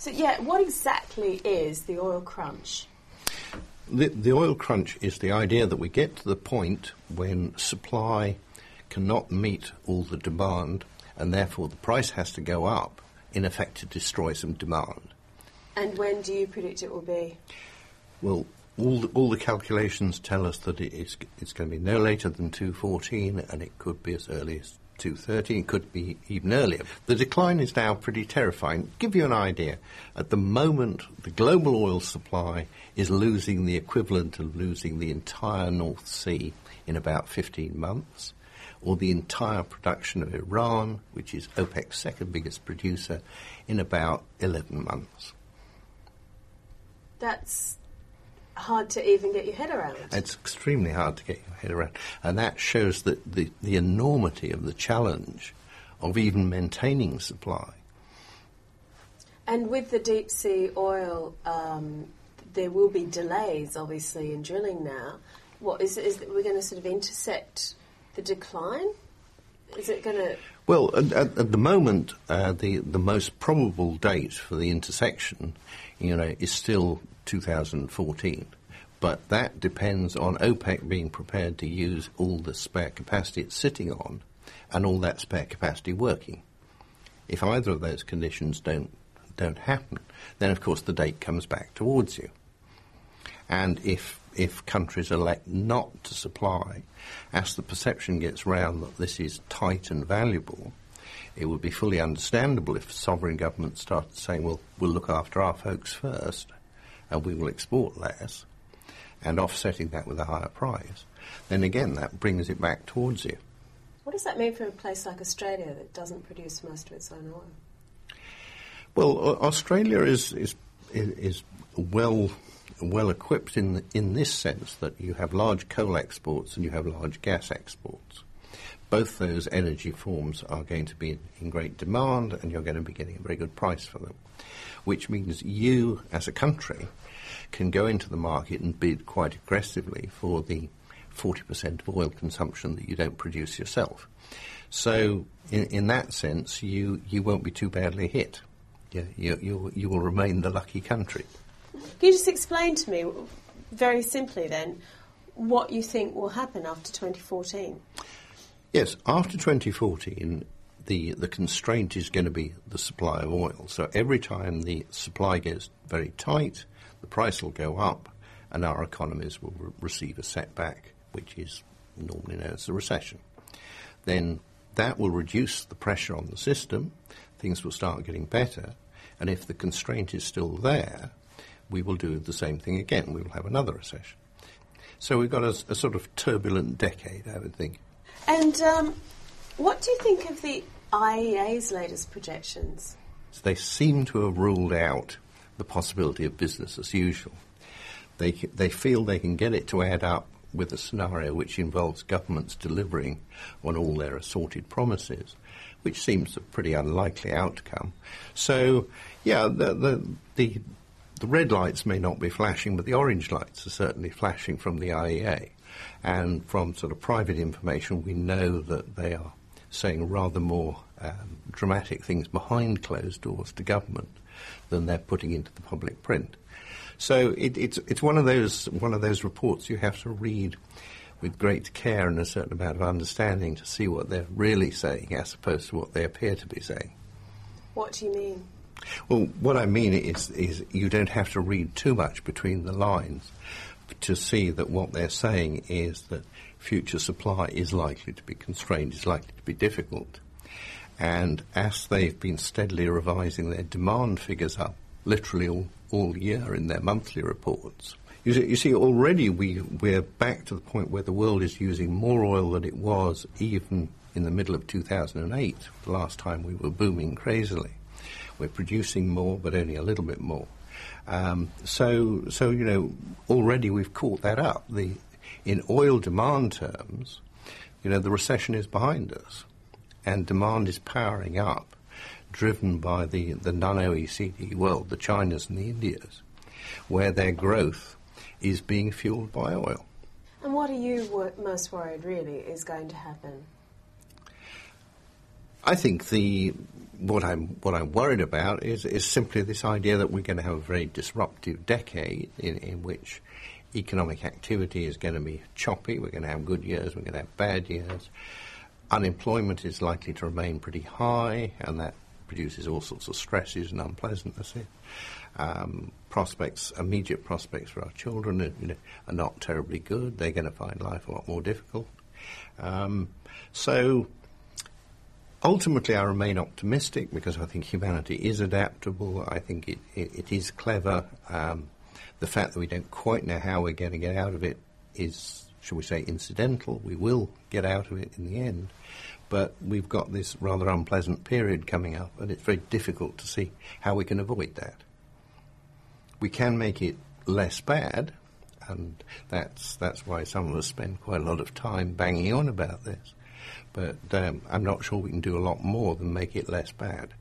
So, yeah, what exactly is the oil crunch? The oil crunch is the idea that we get to the point when supply cannot meet all the demand, and therefore the price has to go up, in effect, to destroy some demand. And when do you predict it will be? Well, all the calculations tell us that it's going to be no later than 2014, and it could be as early as 2030, it could be even earlier. The decline is now pretty terrifying. To give you an idea, at the moment, the global oil supply is losing the equivalent of losing the entire North Sea in about 15 months, or the entire production of Iran, which is OPEC's second biggest producer, in about 11 months. That's hard to even get your head around. It's extremely hard to get your head around. And that shows that the enormity of the challenge of even maintaining supply. And with the deep sea oil, there will be delays, obviously, in drilling now. What is we're going to sort of intercept the decline? Is it going to... Well, at the moment, the most probable date for the intersection, is still 2014. But that depends on OPEC being prepared to use all the spare capacity it's sitting on and all that spare capacity working. If either of those conditions don't happen, then of course the date comes back towards you. And if countries elect not to supply, as the perception gets round that this is tight and valuable, it would be fully understandable if sovereign governments started saying, well, we'll look after our folks first and we will export less, and offsetting that with a higher price. Then again, that brings it back towards you. What does that mean for a place like Australia that doesn't produce most of its own oil? Well, Australia is well equipped in this sense that you have large coal exports and you have large gas exports. Both those energy forms are going to be in great demand, and you're going to be getting a very good price for them, which means you, as a country, can go into the market and bid quite aggressively for the 40% of oil consumption that you don't produce yourself. So, in that sense, you won't be too badly hit. You will remain the lucky country. Can you just explain to me, very simply then, what you think will happen after 2014? Yes, after 2014, the constraint is going to be the supply of oil. So every time the supply gets very tight, the price will go up, and our economies will receive a setback, which is normally known as a recession. Then that will reduce the pressure on the system, things will start getting better, and if the constraint is still there, we will do the same thing again. We will have another recession. So we've got a sort of turbulent decade, I would think. And what do you think of the IEA's latest projections? They seem to have ruled out the possibility of business as usual. They feel they can get it to add up with a scenario which involves governments delivering on all their assorted promises, which seems a pretty unlikely outcome. So, yeah, the red lights may not be flashing, but the orange lights are certainly flashing from the IEA. And from sort of private information, we know that they are saying rather more dramatic things behind closed doors to government than they're putting into the public print. So it's one of those reports you have to read with great care and a certain amount of understanding to see what they're really saying as opposed to what they appear to be saying. What do you mean? Well, what I mean is you don't have to read too much between the lines to see that what they're saying is that future supply is likely to be constrained, is likely to be difficult. And as they've been steadily revising their demand figures up, literally all year in their monthly reports, you see already we're back to the point where the world is using more oil than it was even in the middle of 2008, the last time we were booming crazily. We're producing more, but only a little bit more. So already we've caught that up. In oil demand terms, the recession is behind us, and demand is powering up, driven by the non-OECD world, the Chinas and the Indias, where their growth is being fueled by oil. And what are you most worried, really, is going to happen? I think what I'm worried about is simply this idea that we're going to have a very disruptive decade in which economic activity is going to be choppy. We're going to have good years, we're going to have bad years. Unemployment is likely to remain pretty high, and that produces all sorts of stresses and unpleasantnesses. Immediate prospects for our children are not terribly good. They're going to find life a lot more difficult. So ultimately I remain optimistic because I think humanity is adaptable. I think it is clever. The fact that we don't quite know how we're going to get out of it is, shall we say, incidental. We will get out of it in the end. But we've got this rather unpleasant period coming up, and it's very difficult to see how we can avoid that. We can make it less bad, and that's why some of us spend quite a lot of time banging on about this. But I'm not sure we can do a lot more than make it less bad.